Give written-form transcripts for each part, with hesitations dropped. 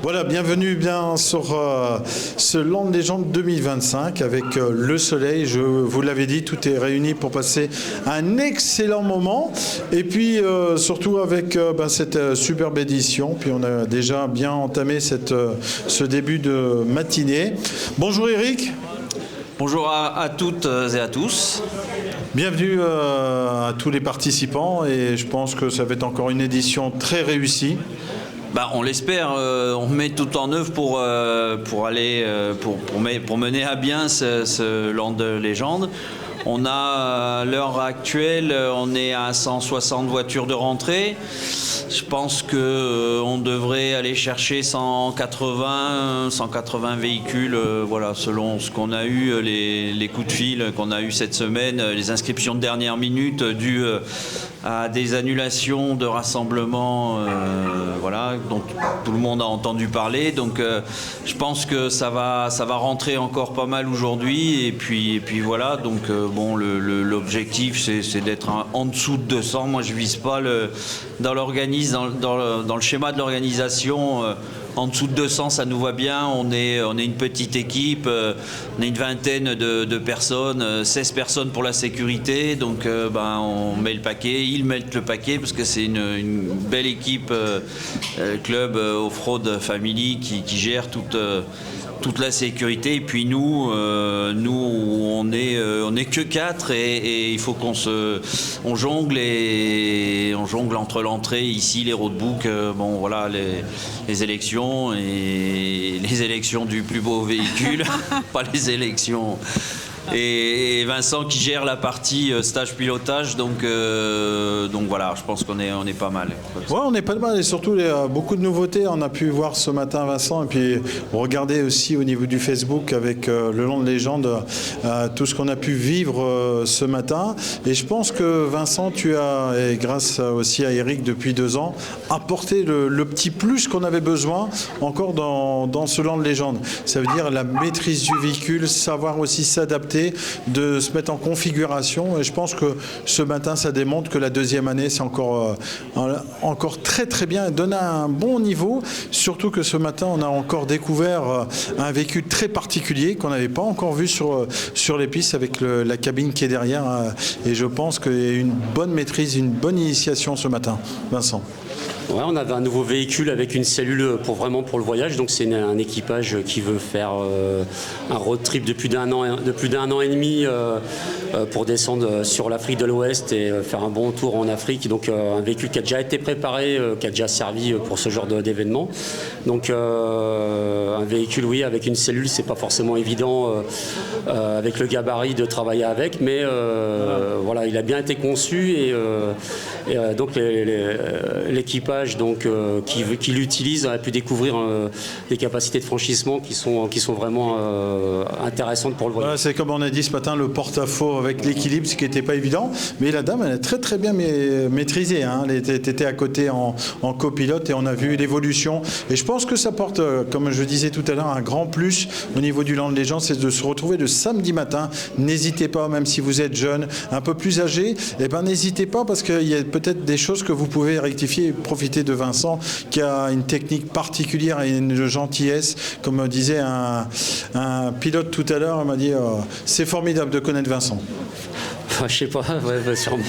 Voilà, bienvenue bien sur ce Land Légende 2025 avec le soleil. Je vous l'avais dit, tout est réuni pour passer un excellent moment. Et puis surtout avec cette superbe édition. Puis on a déjà bien entamé ce début de matinée. Bonjour Eric. Bonjour à toutes et à tous. Bienvenue à tous les participants et je pense que ça va être encore une édition très réussie. On l'espère, on met tout en œuvre pour mener à bien ce Land Légende. On a à l'heure actuelle, on est à 160 voitures de rentrée. Je pense qu'on devrait aller chercher 180 véhicules, selon ce qu'on a eu, les coups de fil qu'on a eu cette semaine, les inscriptions de dernière minute dues à des annulations de rassemblements, dont tout le monde a entendu parler. Donc je pense que ça va rentrer encore pas mal aujourd'hui. Et puis voilà, donc l'objectif c'est d'être en dessous de 200. Moi je vise pas dans le schéma de l'organisation. En dessous de 200, ça nous va bien. On est une petite équipe, on est une vingtaine de personnes, 16 personnes pour la sécurité. Donc on met le paquet, ils mettent le paquet parce que c'est une belle équipe club Off-Road Family qui gère toute la sécurité. Et puis nous on est que 4 et il faut on jongle entre l'entrée ici, les roadbooks, les élections et les élections du plus beau véhicule, pas les élections. Et Vincent qui gère la partie stage pilotage, donc voilà, je pense qu'on est pas mal. Ouais, on est pas mal et surtout beaucoup de nouveautés. On a pu voir ce matin Vincent et puis regardez aussi au niveau du Facebook avec le Land Légende tout ce qu'on a pu vivre ce matin. Et je pense que Vincent, tu as, et grâce aussi à Eric depuis 2 ans, apporté le petit plus qu'on avait besoin encore dans ce Land Légende. Ça veut dire la maîtrise du véhicule, savoir aussi s'adapter, de se mettre en configuration et je pense que ce matin ça démontre que la deuxième année c'est encore très très bien et donne un bon niveau, surtout que ce matin on a encore découvert un véhicule très particulier qu'on n'avait pas encore vu sur les pistes avec la cabine qui est derrière et je pense qu'il y a une bonne maîtrise, une bonne initiation ce matin. Vincent. Ouais, on avait un nouveau véhicule avec une cellule pour le voyage. Donc c'est un équipage qui veut faire un road trip de plus d'un an et demi pour descendre sur l'Afrique de l'Ouest et faire un bon tour en Afrique. Donc un véhicule qui a déjà été préparé, qui a déjà servi pour ce genre d'événement. Donc un véhicule, oui, avec une cellule, c'est pas forcément évident avec le gabarit de travailler avec, mais il a bien été conçu et donc l'équipage qui l'utilise a pu découvrir des capacités de franchissement qui sont vraiment intéressantes pour le voyage. Voilà, c'est comme on a dit ce matin, le porte-à-faux avec l'équilibre, ce qui n'était pas évident, mais la dame elle a très très bien maîtrisé, hein. Elle était à côté en copilote et on a vu l'évolution et je pense que ça porte, comme je disais tout à l'heure, un grand plus au niveau du Land Légende, c'est de se retrouver le samedi matin. N'hésitez pas, même si vous êtes jeune, un peu plus âgé, n'hésitez pas parce qu'il y a peut-être des choses que vous pouvez rectifier et profiter de Vincent qui a une technique particulière et une gentillesse, comme disait un pilote tout à l'heure, il m'a dit c'est formidable de connaître Vincent. Je sais pas, sûrement.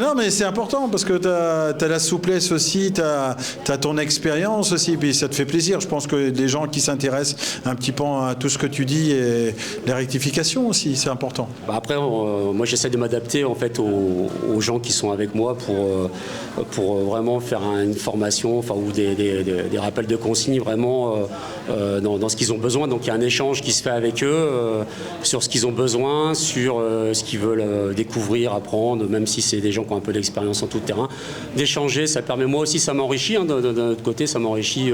Non, mais c'est important parce que tu as la souplesse aussi, tu as ton expérience aussi, puis ça te fait plaisir. Je pense que des gens qui s'intéressent un petit peu à tout ce que tu dis et les rectifications aussi, c'est important. Après, moi j'essaie de m'adapter en fait aux gens qui sont avec moi pour vraiment faire une formation ou des rappels de consignes vraiment dans ce qu'ils ont besoin. Donc il y a un échange qui se fait avec eux sur ce qu'ils ont besoin, sur ce qu'ils veulent découvrir, apprendre, même si c'est des gens qui ont un peu d'expérience en tout terrain, d'échanger. Ça permet, moi aussi ça m'enrichit, d'un autre côté ça m'enrichit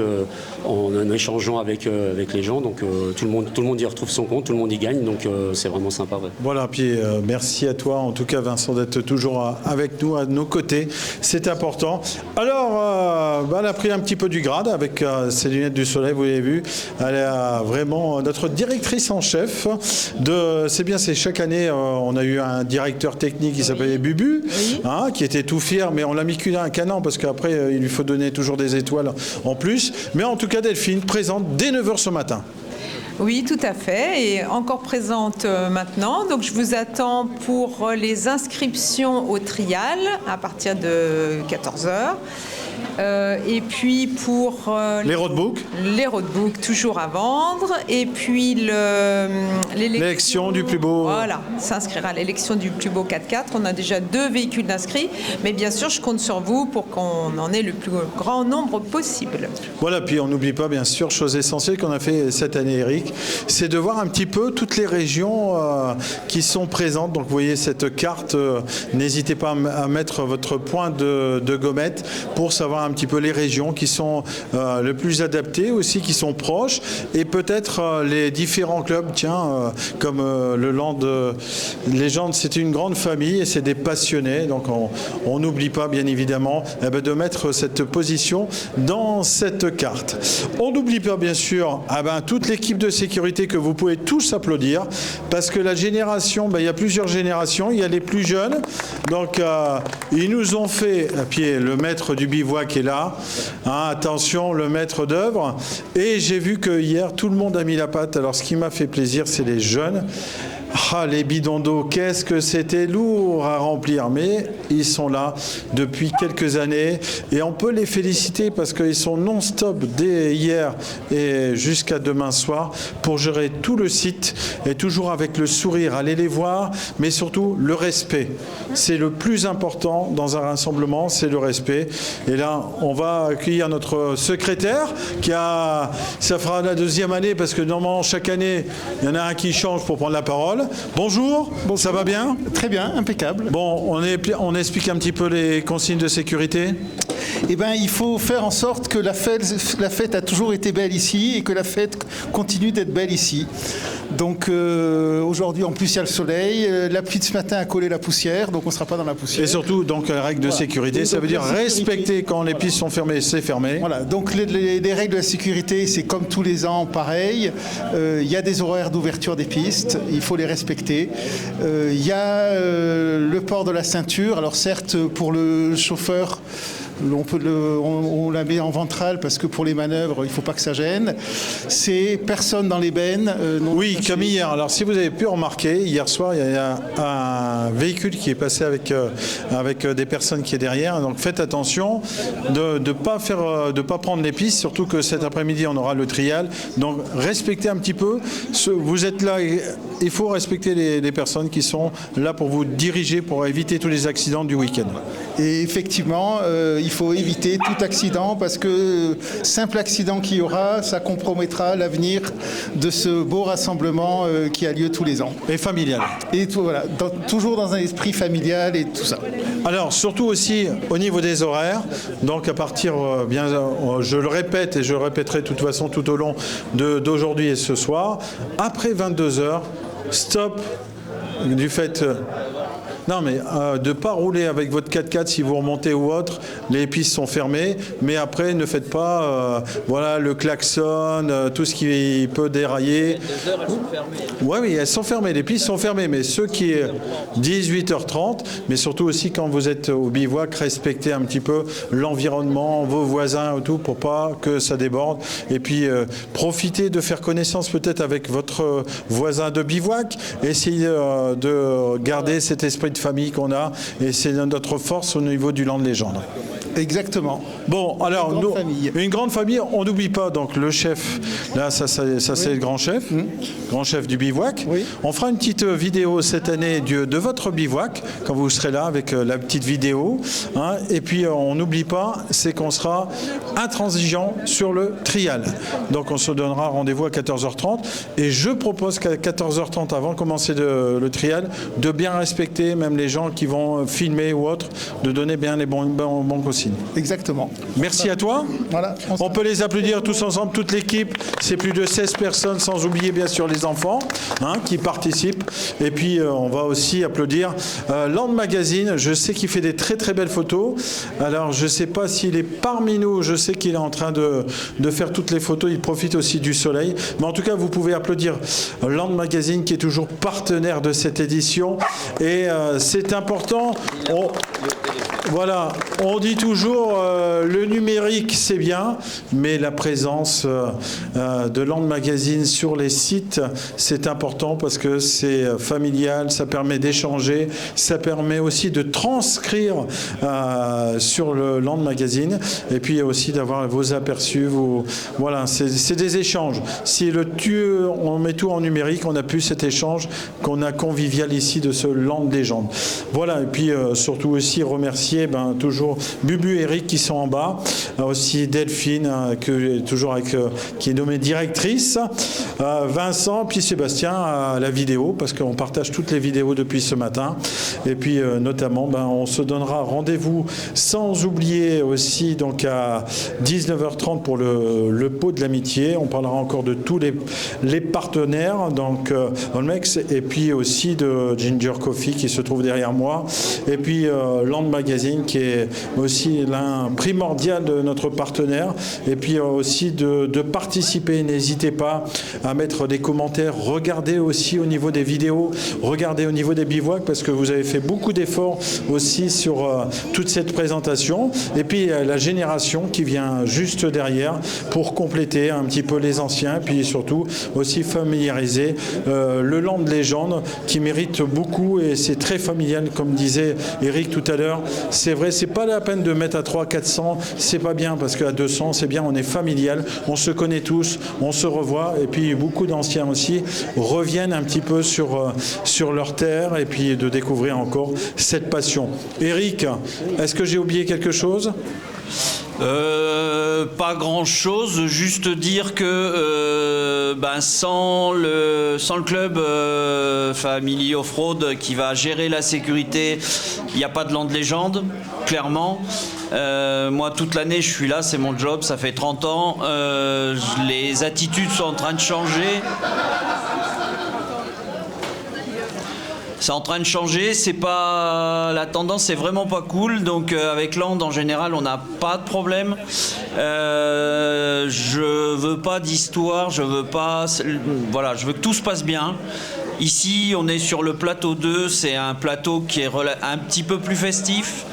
en échangeant avec les gens, donc tout le monde y retrouve son compte, tout le monde y gagne, donc c'est vraiment sympa. Ouais. Voilà, puis merci à toi en tout cas Vincent d'être toujours avec nous, à nos côtés, c'est important. Alors elle a pris un petit peu du grade avec ses lunettes du soleil, vous l'avez vu, elle est vraiment notre directrice en chef c'est chaque année on a eu un directeur technique qui s'appelait Bubu, qui était tout fier, mais on l'a mis qu'un an parce qu'après, il lui faut donner toujours des étoiles en plus. Mais en tout cas, Delphine présente dès 9h ce matin. Oui, tout à fait, et encore présente maintenant. Donc, je vous attends pour les inscriptions au trial à partir de 14h. Et puis pour les roadbooks. Les roadbooks toujours à vendre. Et puis l'élection du plus beau. Voilà, s'inscrire à l'élection du plus beau 4x4. On a déjà 2 véhicules d'inscrits. Mais bien sûr, je compte sur vous pour qu'on en ait le plus grand nombre possible. Voilà, puis on n'oublie pas, bien sûr, chose essentielle qu'on a fait cette année, Eric, c'est de voir un petit peu toutes les régions qui sont présentes. Donc vous voyez cette carte, n'hésitez pas à mettre votre point de gommette pour savoir un petit peu les régions qui sont le plus adaptées aussi, qui sont proches, et peut-être les différents clubs, comme le Land Légende, c'est une grande famille et c'est des passionnés, donc on n'oublie pas bien évidemment de mettre cette position dans cette carte. On n'oublie pas bien sûr toute l'équipe de sécurité que vous pouvez tous applaudir, parce que la génération, il y a plusieurs générations, il y a les plus jeunes, donc ils nous ont fait, puis le maître du bivouac qui est là, attention, le maître d'œuvre, et j'ai vu que hier tout le monde a mis la patte. Alors ce qui m'a fait plaisir, c'est les jeunes. Les bidons d'eau, qu'est-ce que c'était lourd à remplir, mais ils sont là depuis quelques années et on peut les féliciter parce qu'ils sont non-stop dès hier et jusqu'à demain soir pour gérer tout le site et toujours avec le sourire, aller les voir, mais surtout le respect. C'est le plus important dans un rassemblement, c'est le respect. Et là, on va accueillir notre secrétaire ça fera la 2e année parce que normalement chaque année, il y en a un qui change pour prendre la parole. Bonjour, ça va bien? Très bien, impeccable. Bon, on explique un petit peu les consignes de sécurité. Il faut faire en sorte que la fête a toujours été belle ici et que la fête continue d'être belle ici. Donc aujourd'hui, en plus, il y a le soleil. La pluie de ce matin a collé la poussière, donc on ne sera pas dans la poussière. Et surtout, donc, la règle de sécurité, ça veut dire respecter quand les pistes sont fermées, c'est fermé. Voilà, donc les règles de la sécurité, c'est comme tous les ans, pareil. Il y a des horaires d'ouverture des pistes, il faut les respecter. Il y a le port de la ceinture. Alors certes, pour le chauffeur, on la met en ventrale parce que pour les manœuvres, il ne faut pas que ça gêne. C'est personne dans les bennes. Oui, comme hier. Alors si vous avez pu remarquer, hier soir, il y a un véhicule qui est passé avec des personnes qui est derrière. Donc faites attention de ne pas prendre les pistes, surtout que cet après-midi, on aura le trial. Donc respectez un petit peu. Vous êtes là, il faut respecter les personnes qui sont là pour vous diriger, pour éviter tous les accidents du week-end. Et effectivement, il faut éviter tout accident parce que simple accident qu'il y aura, ça compromettra l'avenir de ce beau rassemblement qui a lieu tous les ans. Et familial. Et voilà, toujours dans un esprit familial et tout ça. Alors, surtout aussi au niveau des horaires, donc à partir, je le répète et je le répéterai de toute façon tout au long d'aujourd'hui et ce soir, après 22h, stop du fait... Non, mais de ne pas rouler avec votre 4x4 si vous remontez ou autre, les pistes sont fermées, mais après ne faites pas le klaxon, tout ce qui peut dérailler. Les 2 heures, elles sont fermées. Oui, elles sont fermées, les pistes sont fermées, mais ceux qui est 18h30, mais surtout aussi quand vous êtes au bivouac, respectez un petit peu l'environnement, vos voisins et tout, pour pas que ça déborde. Et puis profitez de faire connaissance peut-être avec votre voisin de bivouac, essayez de garder cet esprit de famille qu'on a, et c'est notre force au niveau du Land Légende. Exactement. Bon, alors, une grande famille, on n'oublie pas donc le chef, là ça c'est le grand chef du bivouac. Oui. On fera une petite vidéo cette année de votre bivouac, quand vous serez là avec la petite vidéo. Et puis on n'oublie pas, c'est qu'on sera intransigeant sur le trial. Donc on se donnera rendez-vous à 14h30, et je propose qu'à 14h30, avant de commencer le trial, de bien respecter même les gens qui vont filmer ou autres, de donner bien les bons consignes. Maxine. Exactement. Merci à toi. Voilà. On peut les applaudir tous ensemble, toute l'équipe. C'est plus de 16 personnes, sans oublier bien sûr les enfants qui participent. Et puis on va aussi applaudir Land Magazine. Je sais qu'il fait des très très belles photos. Alors je ne sais pas s'il est parmi nous. Je sais qu'il est en train de faire toutes les photos. Il profite aussi du soleil. Mais en tout cas, vous pouvez applaudir Land Magazine qui est toujours partenaire de cette édition. Et c'est important. Voilà, on dit toujours le numérique c'est bien, mais la présence de Land Magazine sur les sites c'est important parce que c'est familial, ça permet d'échanger, ça permet aussi de transcrire sur le Land Magazine et puis aussi d'avoir vos aperçus. Voilà, c'est des échanges. Si on met tout en numérique, on n'a plus cet échange qu'on a convivial ici de ce Land Légende. Voilà, et puis surtout aussi remercier toujours Bubu et Eric qui sont en bas, aussi Delphine qui est nommée directrice, Vincent, puis Sébastien à la vidéo parce qu'on partage toutes les vidéos depuis ce matin et puis notamment on se donnera rendez-vous sans oublier aussi donc à 19h30 pour le pot de l'amitié. On parlera encore de tous les partenaires donc Olmex et puis aussi de Ginger Coffee qui se trouve derrière moi et puis Land Magazine qui est aussi l'un primordial de notre partenaire et puis aussi de participer. N'hésitez pas à mettre des commentaires, regardez aussi au niveau des vidéos, regardez au niveau des bivouacs parce que vous avez fait beaucoup d'efforts aussi sur toute cette présentation et puis la génération qui vient juste derrière pour compléter un petit peu les anciens et puis surtout aussi familiariser le Land Légende qui mérite beaucoup et c'est très familial comme disait Eric tout à l'heure. C'est vrai, c'est pas la peine de mettre à 300-400, c'est pas bien parce qu'à 200 c'est bien, on est familial, on se connaît tous, on se revoit et puis beaucoup d'anciens aussi reviennent un petit peu sur leur terre et puis de découvrir encore cette passion. Eric, est-ce que j'ai oublié quelque chose ? Pas grand chose, juste dire que sans le club Family Off-Road qui va gérer la sécurité, il n'y a pas de Land Légende, clairement. Moi toute l'année je suis là, c'est mon job, ça fait 30 ans, les attitudes sont en train de changer. C'est en train de changer, c'est pas la tendance, c'est vraiment pas cool. Donc avec Land en général, on n'a pas de problème. Je veux pas d'histoire, je veux que tout se passe bien. Ici, on est sur le plateau 2, c'est un plateau qui est un petit peu plus festif.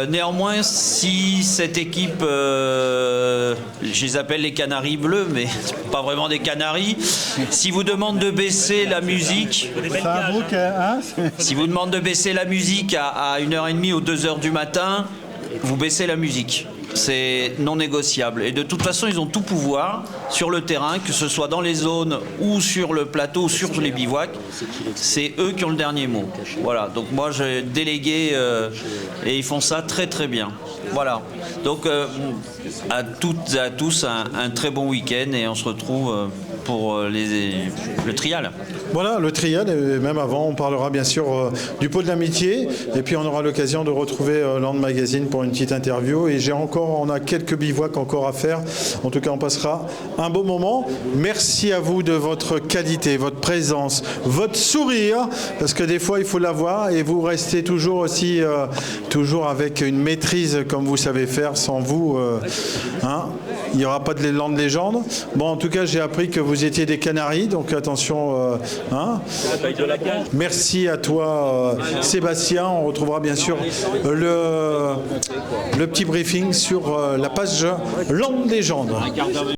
Néanmoins, si cette équipe, je les appelle les canaris bleus, mais c'est pas vraiment des canaris, si vous demande de baisser la musique, si vous demande de baisser la musique à 1h30 ou 2h du matin, vous baissez la musique. C'est non négociable. Et de toute façon, ils ont tout pouvoir sur le terrain, que ce soit dans les zones ou sur le plateau, ou sur les bivouacs. C'est eux qui ont le dernier mot. Voilà. Donc moi, j'ai délégué et ils font ça très très bien. Voilà. Donc à toutes et à tous, un très bon week-end et on se retrouve pour le trial. Voilà, le trial, et même avant, on parlera bien sûr du pot de l'amitié, et puis on aura l'occasion de retrouver Land Magazine pour une petite interview, et on a quelques bivouacs encore à faire. En tout cas, on passera un beau moment. Merci à vous de votre qualité, votre présence, votre sourire, parce que des fois, il faut l'avoir, et vous restez toujours aussi, toujours avec une maîtrise comme vous savez faire. Sans vous, il n'y aura pas de Land Légende. Bon, en tout cas, j'ai appris que vous étiez des Canaries, donc attention. Merci à toi, Sébastien. On retrouvera bien sûr le petit briefing sur la page Land Légende.